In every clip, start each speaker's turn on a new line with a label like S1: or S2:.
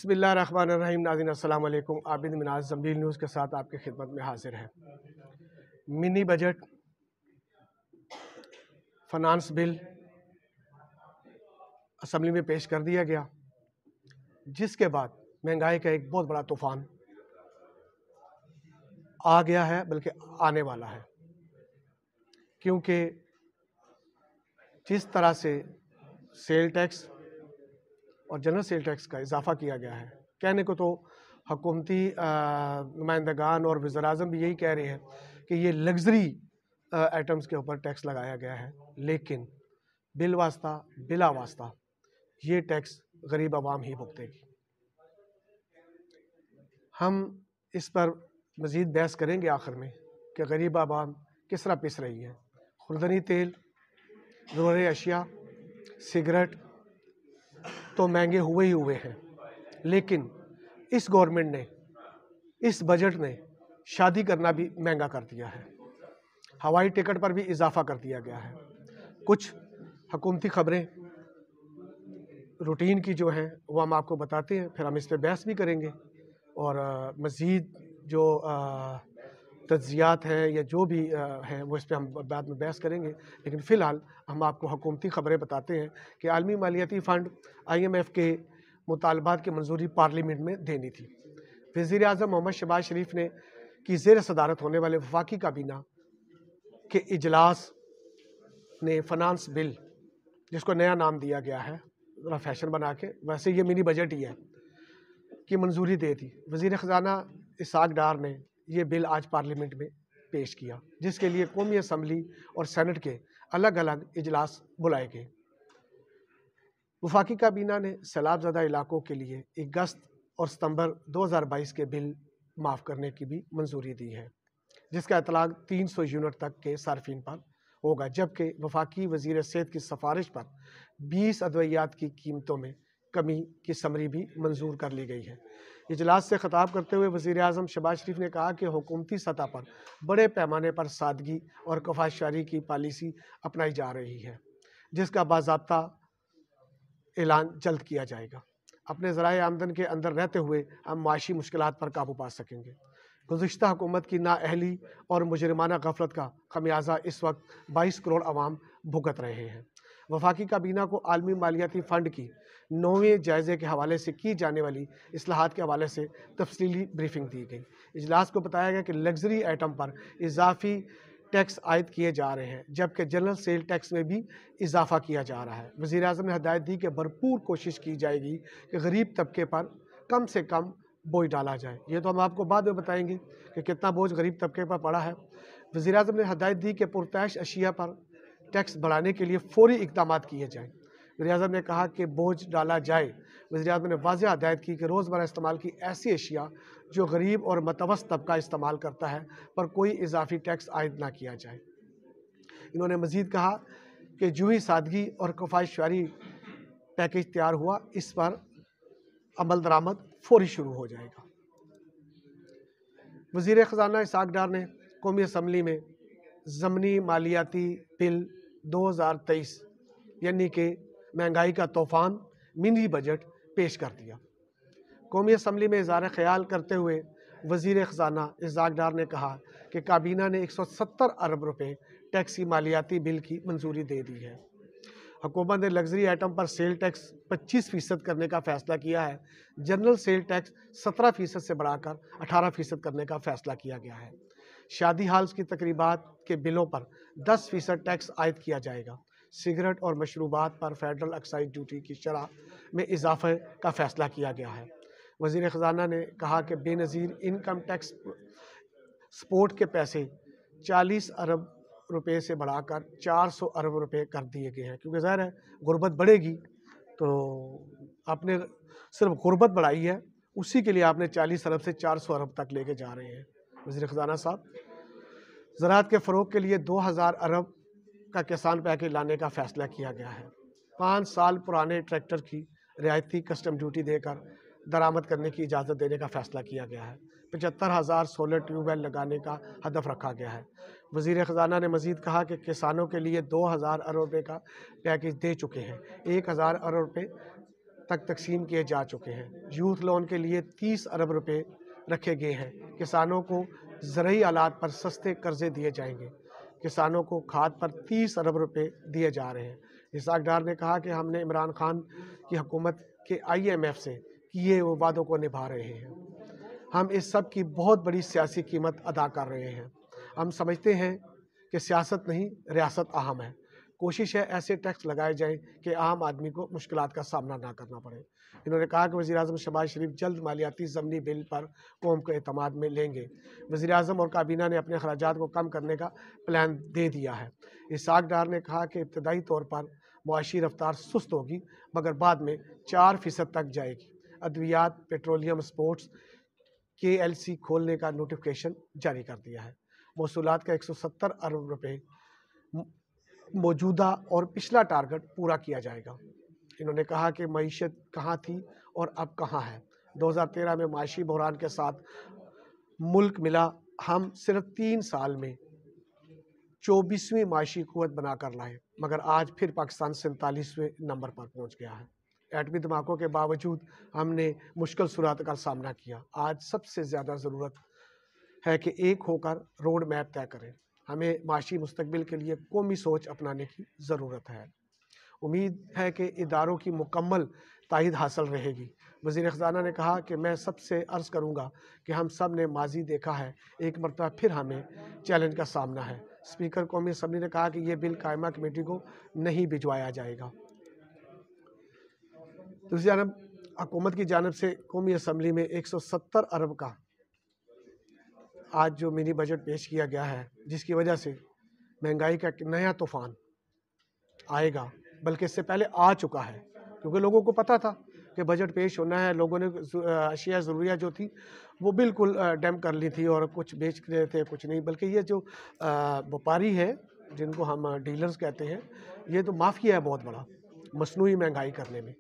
S1: बिस्मिल्लाहिर्रहमानिर्रहीम। नाज़रीन अस्सलाम वालेकुम। आबिद मिनाज ज़म्बील न्यूज़ के साथ आपकी खिदमत में हाजिर है। Mini budget finance bill assembly में पेश कर दिया गया, जिसके बाद महंगाई का एक बहुत बड़ा तूफ़ान आ गया है, बल्कि आने वाला है। क्योंकि जिस तरह से सेल टैक्स और जनरल सेल टैक्स का इजाफ़ा किया गया है, कहने को तो हुकूमती नुमाइंदगान और वज़ीर-ए-आज़म भी यही कह रहे हैं कि ये लग्जरी आइटम्स के ऊपर टैक्स लगाया गया है, लेकिन बिला वास्ता ये टैक्स गरीब आवाम ही भुगतेगी। हम इस पर मज़ीद बहस करेंगे आखिर में कि गरीब आवाम किस तरह पिस रही है। खुर्दनी तेल, ज़रूरी अशिया, सिगरेट तो महंगे हुए ही हुए हैं, लेकिन इस गवर्नमेंट ने, इस बजट ने शादी करना भी महंगा कर दिया है। हवाई टिकट पर भी इजाफा कर दिया गया है। कुछ हुकूमती खबरें रूटीन की जो हैं वो हम आपको बताते हैं, फिर हम इस पर बहस भी करेंगे और मज़ीद जो तज्ज़ियात हैं या जो भी हैं वो इस पर हम बाद में बहस करेंगे। लेकिन फ़िलहाल हम आपको हुकूमती खबरें बताते हैं कि आलमी मालियाती फ़ंड IMF के मुतालबात की मंजूरी पार्लियामेंट में देनी थी। वज़ीर-ए-आज़म मोहम्मद शहबाज शरीफ ने की ज़ेर सदारत होने वाले वफाकी काबीना के इजलास ने फाइनेंस बिल, जिसको नया नाम दिया गया है ज़रा फैशन बना के, वैसे ये मिनी बजट ही है, की मंजूरी दे दी। वज़ीर ख़जाना इसहाक़ डार ने ये बिल आज पार्लियामेंट में पेश किया, जिसके लिए कौमी असम्बली और सेनेट के अलग अलग इजलास बुलाए गए। वफाकी काबीना ने सैलाब ज़दा इलाकों के लिए अगस्त और सितंबर 2022 के बिल माफ़ करने की भी मंजूरी दी है, जिसका इतलाक़ 300 यूनिट तक के सार्फिन पर होगा, जबकि वफाकी वज़ीर सेहत की सिफारिश पर 20 अद्वियात की कीमतों में कमी की समरी भी मंजूर कर ली गई है। इजलास से खिताब करते हुए वज़ीर-ए-आज़म शहबाज शरीफ ने कहा कि हुकूमती सतह पर बड़े पैमाने पर सादगी और कफ़ायतशारी की पॉलिसी अपनाई जा रही है, जिसका बाज़ाब्ता ऐलान जल्द किया जाएगा। अपने ज़राए आमदन के अंदर रहते हुए हम माशी मुश्किलात पर काबू पा सकेंगे। गुज़िश्ता हुकूमत की नाअहली और मुजरिमाना गफलत का खमियाजा इस वक्त 22 करोड़ अवाम भुगत रहे हैं। वफाकी काबीना को आलमी मालियाती फ़ंड की 9वें जायज़े के हवाले से की जाने वाली इस्लाहात के हवाले से तफसीली ब्रीफिंग दी गई। इजलास को बताया गया कि लग्जरी आइटम पर इजाफी टैक्स आयद किए जा रहे हैं, जबकि जनरल सेल टैक्स में भी इजाफा किया जा रहा है। वज़ीर-ए-आज़म ने हदायत दी कि भरपूर कोशिश की जाएगी कि गरीब तबके पर कम से कम बोझ डाला जाए। ये तो हम आपको बाद में बताएंगे कि कितना बोझ गरीब तबके पर पड़ा है। वज़ीर-ए-आज़म ने हदायत दी कि पुरतैश अशिया पर टैक्स बढ़ाने के लिए फ़ौरी इक़दामात किए जाएँ। वज़ीर-ए-आज़म ने कहा कि बोझ डाला जाए। वज़ीर-ए-आज़म ने वाज़ेह हदायत की कि रोज़मर्रा इस्तेमाल की ऐसी अशिया जो गरीब और मतवसत तबका इस्तेमाल करता है पर कोई इजाफी टैक्स आयद ना किया जाए। इन्होंने मज़ीद कहा कि जो ही सादगी और कफ़ायतशारी पैकेज तैयार हुआ, इस पर अमल दरामद फ़ौरी शुरू हो जाएगा। वज़ीर ख़ज़ाना इसहाक़ डार ने कौमी असम्बली में ज़मनी मालियाती बिल 2023 यानी कि महंगाई का तूफ़ान मिनी बजट पेश कर दिया। कौमी असम्बली में इज़हार ख़याल करते हुए वज़ीर ख़ज़ाना इसहाक़ डार ने कहा कि काबीना ने 170 अरब रुपये टैक्सी मालियाती बिल की मंजूरी दे दी है। हुकूमत ने लग्जरी आइटम पर सेल टैक्स 25% करने का फ़ैसला किया है। जनरल सेल टैक्स 17% से बढ़ाकर 18% करने का फ़ैसला किया गया है। शादी हाल्स की तकरीबात के बिलों पर 10% टैक्स आयद किया जाएगा। सिगरेट और मशरूबात पर फेडरल एक्साइज ड्यूटी की शरह में इजाफे का फ़ैसला किया गया है। वज़ीर ख़ज़ाना ने कहा कि बेनज़ीर इनकम टैक्स सपोर्ट के पैसे 40 अरब रुपए से बढ़ाकर 400 अरब रुपए कर दिए गए हैं, क्योंकि ज़ाहिर है गुर्बत बढ़ेगी, तो आपने सिर्फ गुर्बत बढ़ाई है, उसी के लिए आपने 40 अरब से 400 अरब तक लेके जा रहे हैं। वज़ीर ख़ज़ाना साहब, ज़राअत के फ़रोग़ के लिए 2000 अरब का किसान पैकेज लाने का फ़ैसला किया गया है। 5 साल पुराने ट्रैक्टर की रियायती कस्टम ड्यूटी देकर दरामद करने की इजाज़त देने का फ़ैसला किया गया है। 75,000 सोलर ट्यूबवेल लगाने का हदफ रखा गया है। वज़ीर ख़ज़ाना ने मज़ीद कहा कि किसानों के लिए 2000 अरब रुपये का पैकेज दे चुके हैं। 1000 अरब रुपये तक तकसीम किए जा चुके हैं। यूथ लोन के लिए 30 अरब रुपए रखे गए हैं। किसानों को ज़रूरी आलात पर सस्ते कर्जे दिए जाएंगे। किसानों को खाद पर 30 अरब रुपए दिए जा रहे हैं। इसहाक डार ने कहा कि हमने इमरान खान की हुकूमत के IMF से किए हुए वादों को निभा रहे हैं। हम इस सब की बहुत बड़ी सियासी कीमत अदा कर रहे हैं। हम समझते हैं कि सियासत नहीं, रियासत अहम है। कोशिश है ऐसे टैक्स लगाए जाएं कि आम आदमी को मुश्किलात का सामना ना करना पड़े। इन्होंने कहा कि वज़ीर-ए-आज़म शहबाज शरीफ जल्द मालियाती ज़मीनी बिल पर कौम को एतमाद में लेंगे। वज़ीर-ए-आज़म और काबीना ने अपने अखराजात को कम करने का प्लान दे दिया है। इसहाक डार ने कहा कि इब्तदाई तौर पर मुआशी रफ्तार सुस्त होगी मगर बाद में 4% तक जाएगी। अद्वियात, पेट्रोलियम, स्पोर्ट्स, KLC खोलने का नोटिफिकेशन जारी कर दिया है। मौसूलात का 170 अरब रुपए मौजूदा और पिछला टारगेट पूरा किया जाएगा। इन्होंने कहा कि मईशत कहाँ थी और अब कहाँ है। 2013 में माशी बहरान के साथ मुल्क मिला। हम सिर्फ 3 साल में 24वीं माशी कुव्वत बनाकर लाए मगर आज फिर पाकिस्तान 47वें नंबर पर पहुंच गया है। एटमी धमाकों के बावजूद हमने मुश्किल सूरत का सामना किया। आज सबसे ज़्यादा ज़रूरत है कि एक होकर रोड मैप तय करें। हमें माशी मुस्तकबिल के लिए कौमी सोच अपनाने की ज़रूरत है। उम्मीद है कि इदारों की मुकम्मल तायद हासिल रहेगी। वज़ीर ख़ज़ाना ने कहा कि मैं सबसे अर्ज़ करूँगा कि हम सब ने माजी देखा है, एक मरतबा फिर हमें चैलेंज का सामना है। स्पीकर कौमी असम्बली ने कहा कि यह बिल कायमा कमेटी को नहीं भिजवाया जाएगा। दूसरी जानब हुकूमत की जानब से कौमी असम्बली में 170 अरब का आज जो मिनी बजट पेश किया गया है, जिसकी वजह से महंगाई का एक नया तूफ़ान आएगा, बल्कि इससे पहले आ चुका है क्योंकि लोगों को पता था कि बजट पेश होना है। लोगों ने अशिया ज़रूरिया जो थी वो बिल्कुल डैम कर ली थी और कुछ बेच रहे थे, कुछ नहीं। बल्कि ये जो व्यापारी है, जिनको हम डीलर्स कहते हैं, ये तो माफिया है बहुत बड़ा मसनूई महंगाई करने में।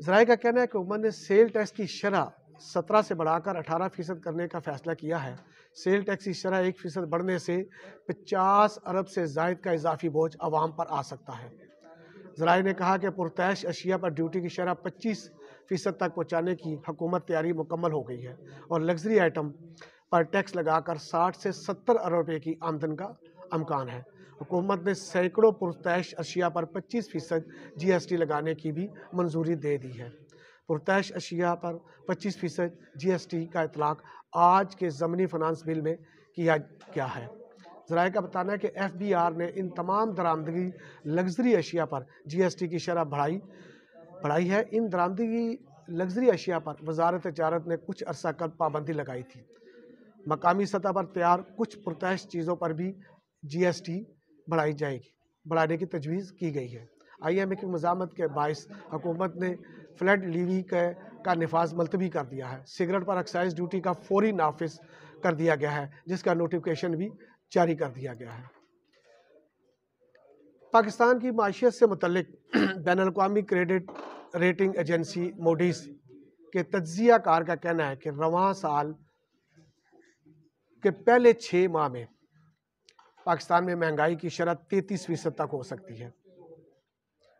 S1: ज़राए का कहना है कि हुकूमत ने सेल टैक्स की शरह 17 से बढ़ाकर 18% करने का फैसला किया है। सेल टैक्स की शरह 1% बढ़ने से 50 अरब से ज़ायद का इजाफी बोझ आवाम पर आ सकता है। ज़राए ने कहा कि पुरतैश अशिया पर ड्यूटी की शरह 25% तक पहुँचाने की हुकूमत तैयारी मुकम्मल हो गई है और लग्जरी आइटम पर टैक्स लगाकर 60 से 70 अरब रुपये की आमदन का अमकान है। हुकूमत ने सैकड़ों पुरतैश अशिया पर 25% GST लगाने की भी मंजूरी दे दी है। पुरतैश अशिया पर 25% GST का इतलाक आज के ज़मनी फाइनेंस बिल में किया गया है। ज़राए का बताना है कि FBR ने इन तमाम दरामदगी लग्जरी अशिया पर GST की शरह बढ़ाई है। इन दरामदगी लग्जरी अशिया पर वजारत तिजारत ने कुछ अरसा कल पाबंदी लगाई थी। मकामी सतह पर तैयार कुछ पुरतैश चीज़ों पर भी GST बढ़ाने की तजवीज़ की गई है। IMF की मज़ामत के बायस हुकूमत ने फ्लड लीवी का नफाज मुलतवी कर दिया है। सिगरेट पर एक्साइज ड्यूटी का फौरी नाफिज कर दिया गया है, जिसका नोटिफिकेशन भी जारी कर दिया गया है। पाकिस्तान की माशियत से मुतल्लिक बैनुल-अक़वामी क्रेडिट रेटिंग एजेंसी मूडीज़ के तज्ज़िया कार का कहना है कि रवां साल के पहले 6 माह में पाकिस्तान में महंगाई की शरह 33% तक हो सकती है।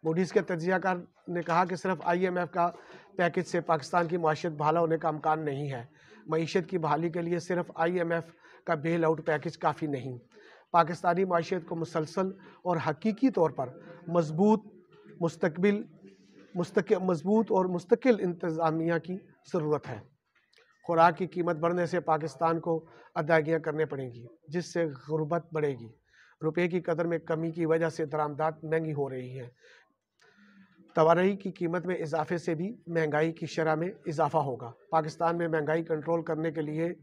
S1: मूडीज़ के तज्ज़ियाकार ने कहा कि सिर्फ IMF का पैकेज से पाकिस्तान की माशियत बहाल होने का अमकान नहीं है। मईशत की बहाली के लिए सिर्फ IMF का बेल आउट पैकेज काफ़ी नहीं। पाकिस्तानी माशियत को मुसलसल और हकीकी तौर पर मजबूत और मुस्तकिल इंतज़ामिया की ज़रूरत है। खुराक की कीमत बढ़ने से पाकिस्तान को अदायगियाँ करने पड़ेंगी, जिससे गुर्बत बढ़ेगी। रुपये की कदर में कमी की वजह से दरामदात महंगी हो रही है। तवारई की कीमत में इजाफे से भी महंगाई की शरह में इजाफा होगा। पाकिस्तान में महंगाई कंट्रोल करने के लिए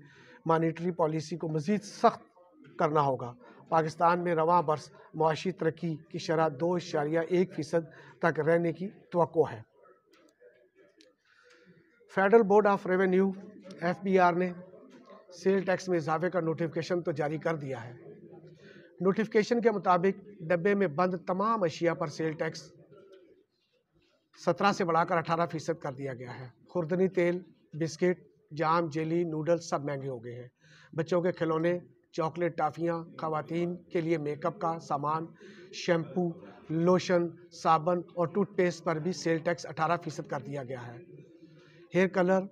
S1: मॉनेटरी पॉलिसी को मज़ीद सख्त करना होगा। पाकिस्तान में रवां बरस मुआशी तरक्की की शरह 2.1% तक रहने की तवक्को है। Federal board of revenue FBR ने सेल टैक्स में इजाफे का नोटिफिकेशन तो जारी कर दिया है। नोटिफिकेशन के मुताबिक डब्बे में बंद तमाम अशिया पर सेल टैक्स 17 से बढ़ाकर 18% कर दिया गया है। खुर्दनी तेल, बिस्किट, जाम, जेली, नूडल्स सब महंगे हो गए हैं। बच्चों के खिलौने, चॉकलेट, टाफियाँ, खवातीन के लिए मेकअप का सामान, शैम्पू, लोशन, साबुन और टूथपेस्ट पर भी सेल टैक्स 18% कर दिया गया है। हेयर कलर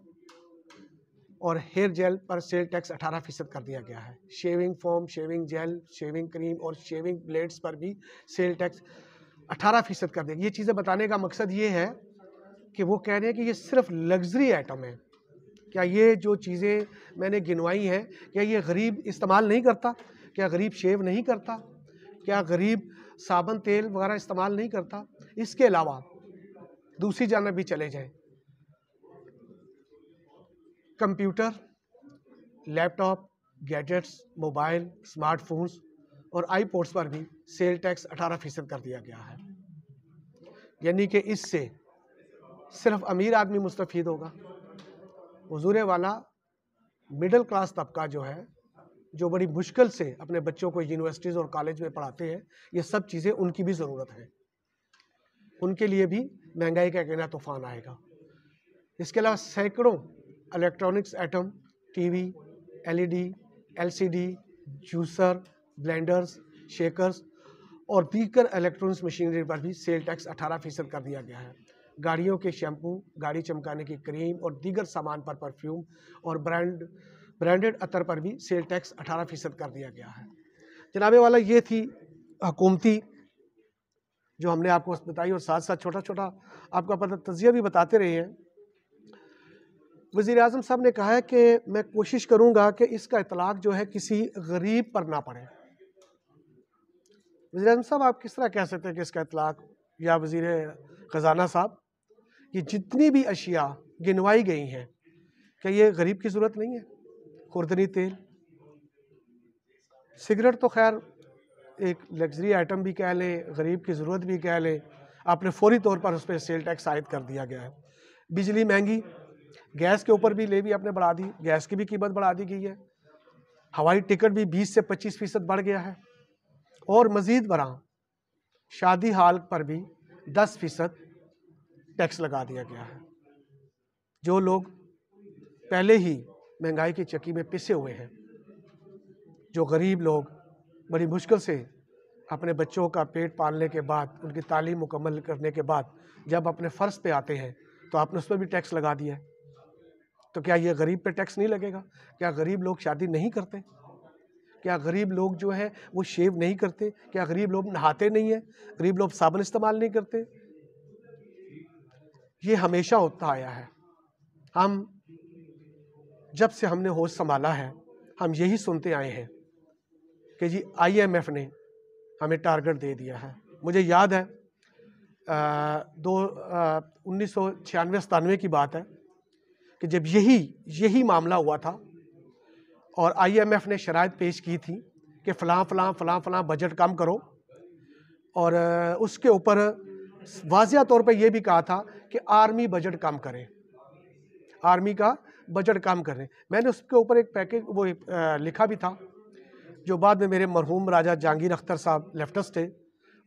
S1: और हेयर जेल पर सेल टैक्स 18% कर दिया गया है। Shaving foam, shaving jail, shaving cream और शेविंग ब्लेड्स पर भी सेल टैक्स 18% कर दिया। ये चीज़ें बताने का मकसद ये है कि वो कह रहे हैं कि ये सिर्फ लग्जरी आइटम है। क्या ये जो चीज़ें मैंने गिनवाई हैं, क्या ये गरीब इस्तेमाल नहीं करता? क्या गरीब शेव नहीं करता? क्या गरीब साबुन तेल वगैरह इस्तेमाल नहीं करता? इसके अलावा दूसरी जानब भी चले जाएं, computer, laptop, gadgets, mobile, smartphones और आईपॉड्स पर भी सेल टैक्स 18% कर दिया गया है। यानी कि इससे सिर्फ अमीर आदमी मुस्तफ़ीद होगा। हुजूर वाला मिडिल क्लास तबका जो है, जो बड़ी मुश्किल से अपने बच्चों को यूनिवर्सिटीज़ और कॉलेज में पढ़ाते हैं, ये सब चीज़ें उनकी भी ज़रूरत है। उनके लिए भी महंगाई का कहना तूफान आएगा। इसके अलावा सैकड़ों electronics item, TV, LED, LCD, juicer, blenders, shakers और दीगर इलेक्ट्रॉनिक्स मशीनरी पर भी सेल टैक्स 18% कर दिया गया है। गाड़ियों के शैम्पू, गाड़ी चमकाने की क्रीम और दीगर सामान पर परफ्यूम और ब्रांडेड अतर पर भी सेल टैक्स 18% कर दिया गया है। जनाबे वाला ये थी हुकूमती जो हमने आपको बताई, और साथ साथ छोटा छोटा आपका पता तज़िया भी बताते रहे हैं। वज़ीर आज़म साहब ने कहा है कि मैं कोशिश करूँगा कि इसका इतलाक़ जो है किसी गरीब पर ना पड़े। वज़ीर आज़म साहब, आप किस तरह कह सकते हैं कि इसका इतलाक़, या वज़ीर ख़ज़ाना साहब, ये जितनी भी अशिया गिनवाई गई हैं, क्या ये गरीब की ज़रूरत नहीं है? खुर्दनी तेल, सिगरेट तो खैर एक लग्जरी आइटम भी कह लें, गरीब की ज़रूरत भी कह लें, आपने फौरी तौर पर उस पर सेल टैक्स आयद कर दिया गया है। बिजली महंगी, गैस के ऊपर भी लेवी आपने बढ़ा दी, गैस की भी कीमत बढ़ा दी गई है। हवाई टिकट भी 20 से 25% बढ़ गया है, और मज़ीद बरआं शादी हाल पर भी 10% टैक्स लगा दिया गया है। जो लोग पहले ही महंगाई की चक्की में पिसे हुए हैं, जो गरीब लोग बड़ी मुश्किल से अपने बच्चों का पेट पालने के बाद, उनकी तालीम मुकम्मल करने के बाद जब अपने फ़र्ज़ पे आते हैं, तो आपने उस पर भी टैक्स लगा दिया है। तो क्या ये गरीब पे टैक्स नहीं लगेगा? क्या गरीब लोग शादी नहीं करते? क्या गरीब लोग जो है वो शेव नहीं करते? क्या गरीब लोग नहाते नहीं हैं? गरीब लोग साबुन इस्तेमाल नहीं करते? ये हमेशा होता आया है। हम जब से हमने होश संभाला है, हम यही सुनते आए हैं कि जी IMF ने हमें टारगेट दे दिया है। मुझे याद है 1996-97 की बात है कि जब यही मामला हुआ था और IMF ने शराइत पेश की थी कि फ़लाँ बजट कम करो, और उसके ऊपर वाज़िया तौर पे ये भी कहा था कि आर्मी बजट कम करें, आर्मी का बजट कम करें। मैंने उसके ऊपर एक पैकेज वो लिखा भी था, जो बाद में मेरे मरहूम राजा जहांगीर अख्तर साहब लेफ्टिस्ट थे,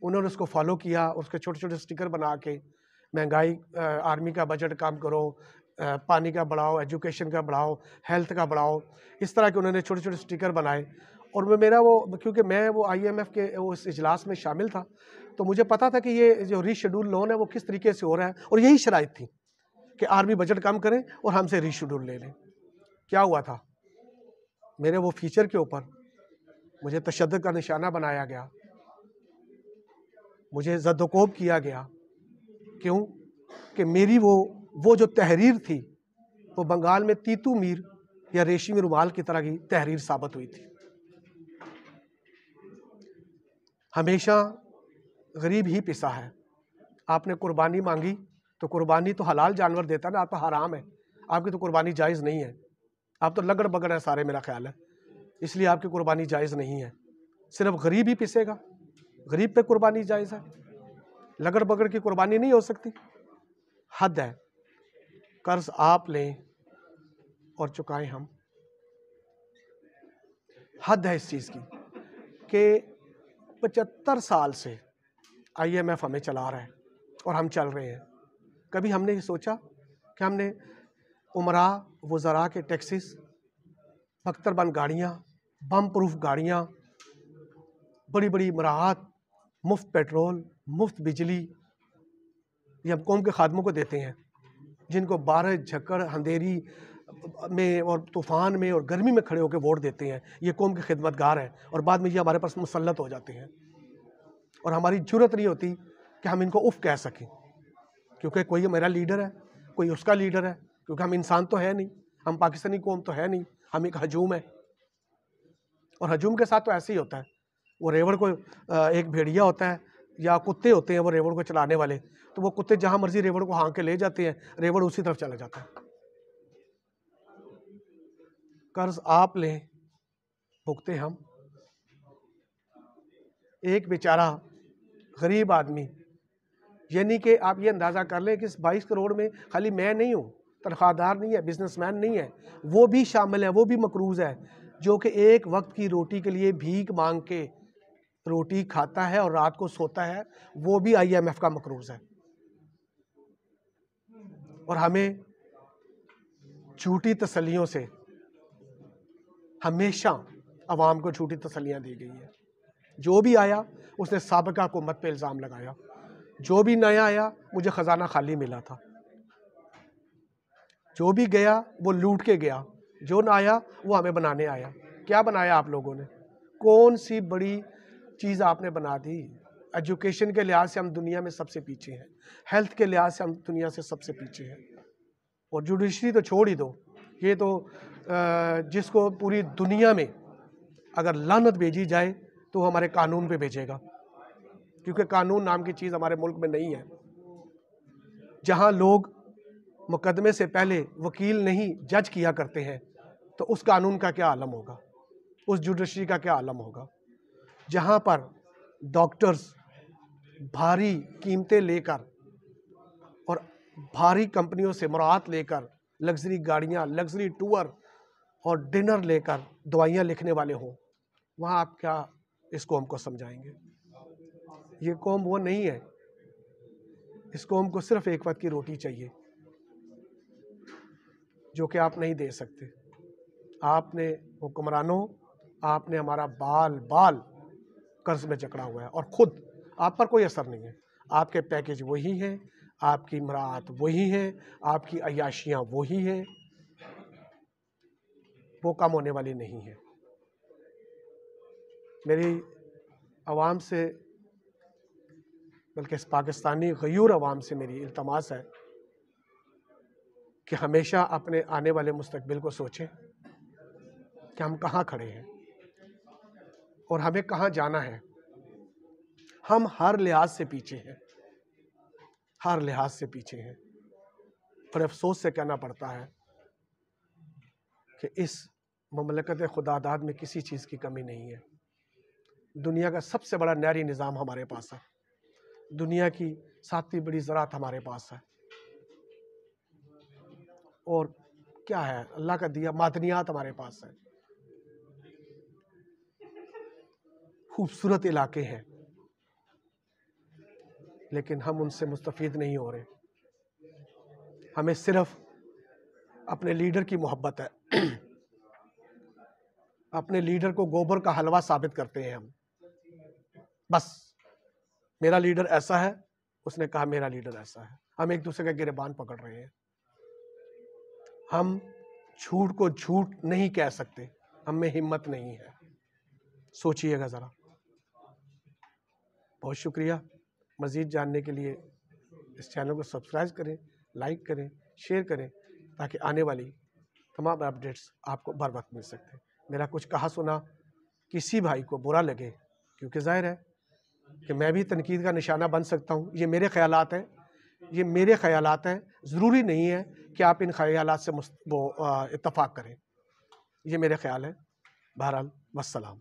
S1: उन्होंने उसको फॉलो किया। उसके छोटे छोटे स्टिकर बना के महंगाई, आर्मी का बजट कम करो, पानी का बढ़ाओ, एजुकेशन का बढ़ाओ, हेल्थ का बढ़ाओ, इस तरह के उन्होंने छोटे छोटे स्टिकर बनाए। और क्योंकि मैं वो IMF के उस इजलास में शामिल था, तो मुझे पता था कि ये जो रीशेड्यूल लोन है वो किस तरीके से हो रहा है, और यही शराइत थी कि आर्मी बजट कम करें और हमसे रीशेड्यूल ले लें। क्या हुआ था? मेरे वो फीचर के ऊपर मुझे तशद्दुद का निशाना बनाया गया, मुझे ज़द्दोकोब किया गया। क्यों? कि मेरी वो जो तहरीर थी, वो बंगाल में तीतू मीर या रेशमी रुमाल की तरह की तहरीर साबित हुई थी। हमेशा गरीब ही पिसा है। आपने कुर्बानी मांगी तो कुर्बानी तो हलाल जानवर देता ना, आप तो हराम है, आपकी तो कुर्बानी जायज़ नहीं है। आप तो लगड़ बगड़ है सारे, मेरा ख्याल है, इसलिए आपकी कुर्बानी जायज़ नहीं है। सिर्फ गरीब ही पिसेगा, गरीब पे कुर्बानी जायज़ है, लगड़ बगड़ की कुर्बानी नहीं हो सकती। हद है, कर्ज आप लें और चुकाएं हम। हद है इस चीज़ की कि 75 साल से IMF हमें चला रहा है और हम चल रहे हैं। कभी हमने ये सोचा कि हमने उमरा वज़रा के टैक्सेस, बख्तरबंद गाड़ियाँ, बम प्रूफ गाड़ियाँ, बड़ी बड़ी मराहत, مفت پیٹرول، مفت بجلی یہ ہم قوم کے خادموں کو دیتے ہیں، جن کو بارش جھکڑ اندھیری میں اور طوفان میں اور گرمی میں کھڑے ہو کے ووٹ دیتے ہیں. یہ قوم کے خدمتگار ہیں اور بعد میں یہ ہمارے پاس مسلط ہو جاتے ہیں اور ہماری جرت نہیں ہوتی کہ ہم ان کو اف کہہ سکیں، کیونکہ کوئی میرا لیڈر ہے، کوئی اس کا لیڈر ہے، کیونکہ ہم انسان تو ہے نہیں، ہم پاکستانی قوم تو ہے نہیں، ہم ایک ہجوم ہے. اور ہجوم کے ساتھ تو ایسے ہی ہوتا ہے، وہ ریوڑ کو ایک بھیڑیا ہوتا ہے یا کتے ہوتے ہیں وہ ریوڑ کو چلانے والے، تو وہ کتے جہاں مرضی ریوڑ کو ہانک کے لے جاتے ہیں، ریوڑ اسی طرف چلا جاتا ہے. قرض آپ لیں بھگتے ہم. ایک بیچارہ غریب آدمی، یعنی کہ آپ یہ اندازہ کر لیں کہ اس 22 کروڑ میں خالی میں نہیں ہوں، تنخواہ دار نہیں ہے، بزنس مین نہیں ہے، وہ بھی شامل ہے، وہ بھی مقروض ہے، جو کہ ایک وقت کی روٹی کے لیے بھیک مانگ کے روٹی کھاتا ہے اور رات کو سوتا ہے، وہ بھی IMF کا مقروض ہے. اور ہمیں جھوٹی تسلیوں سے ہمیشہ عوام کو جھوٹی تسلیاں دی گئی ہیں. جو بھی آیا اس نے سابقہ حکومت پہ الزام لگایا، جو بھی نیا آیا مجھے خزانہ خالی ملا تھا، جو بھی گیا وہ لوٹ کے گیا، جو نہ آیا وہ ہمیں بنانے آیا. کیا بنایا آپ لوگوں نے؟ کون سی بڑی چیز آپ نے بنا دی؟ ایجوکیشن کے لحاظ سے ہم دنیا میں سب سے پیچھے ہیں، ہیلتھ کے لحاظ سے ہم دنیا سے سب سے پیچھے ہیں، اور جوڈیشری تو چھوڑ ہی دو. یہ تو جس کو پوری دنیا میں اگر لعنت بھیجی جائے تو وہ ہمارے قانون پہ بھیجے گا، کیونکہ قانون نام کی چیز ہمارے ملک میں نہیں ہے. جہاں لوگ مقدمے سے پہلے وکیل نہیں جج کیا کرتے ہیں تو اس قانون کا کیا عالم ہوگا، اس جوڈیشری کا کیا عالم ہوگا. جہاں پر ڈاکٹرز بھاری قیمتیں لے کر اور بھاری کمپنیوں سے مراعات لے کر لگژری گاڑیاں، لگژری ٹور اور ڈنر لے کر دوائیاں لکھنے والے ہوں، وہاں آپ کیا اس قوم کو سمجھائیں گے؟ یہ قوم وہ نہیں ہے. اس قوم کو صرف ایک وقت کی روٹی چاہیے جو کہ آپ نہیں دے سکتے. آپ نے حکمرانوں، آپ نے ہمارا بال بال قرض میں جکڑا ہوا ہے اور خود آپ پر کوئی اثر نہیں ہے. آپ کے پیکج وہی ہیں، آپ کی مراعات وہی ہیں، آپ کی عیاشیاں وہی ہیں، وہ کم ہونے والی نہیں ہیں. میری عوام سے، بلکہ اس پاکستانی غیور عوام سے میری التماس ہے کہ ہمیشہ اپنے آنے والے مستقبل کو سوچیں کہ ہم کہاں کھڑے ہیں اور ہمیں کہاں جانا ہے. ہم ہر لحاظ سے پیچھے ہیں، ہر لحاظ سے پیچھے ہیں. اور افسوس سے کہنا پڑتا ہے کہ اس مملکت خدا داد میں کسی چیز کی کمی نہیں ہے. دنیا کا سب سے بڑا نہری نظام ہمارے پاس ہے، دنیا کی 7ویں بڑی زراعت ہمارے پاس ہے، اور کیا ہے اللہ کا دیا معدنیات ہمارے پاس ہے. خوبصورت علاقے ہیں لیکن ہم ان سے مستفید نہیں ہو رہے. ہمیں صرف اپنے لیڈر کی محبت ہے، اپنے لیڈر کو گوبر کا حلوہ ثابت کرتے ہیں ہم. بس میرا لیڈر ایسا ہے، اس نے کہا میرا لیڈر ایسا ہے. ہم ایک دوسرے کا گریبان پکڑ رہے ہیں. ہم جھوٹ کو جھوٹ نہیں کہہ سکتے، ہم میں ہمت نہیں ہے. سوچئے گا ذرا. بہت شکریہ. مزید جاننے کے لیے اس چینل کو سبسکرائب کریں، لائک کریں، شیئر کریں، تاکہ آنے والی تمام اپڈیٹس آپ کو بر وقت مل سکتے. میرا کچھ کہا سنا کسی بھائی کو برا لگے، کیونکہ ظاہر ہے کہ میں بھی تنقید کا نشانہ بن سکتا ہوں. یہ میرے خیالات ہیں، یہ میرے خیالات ہیں. ضروری نہیں ہے کہ آپ ان خیالات سے اتفاق کریں. یہ میرے خیال ہے. بہرحال والسلام.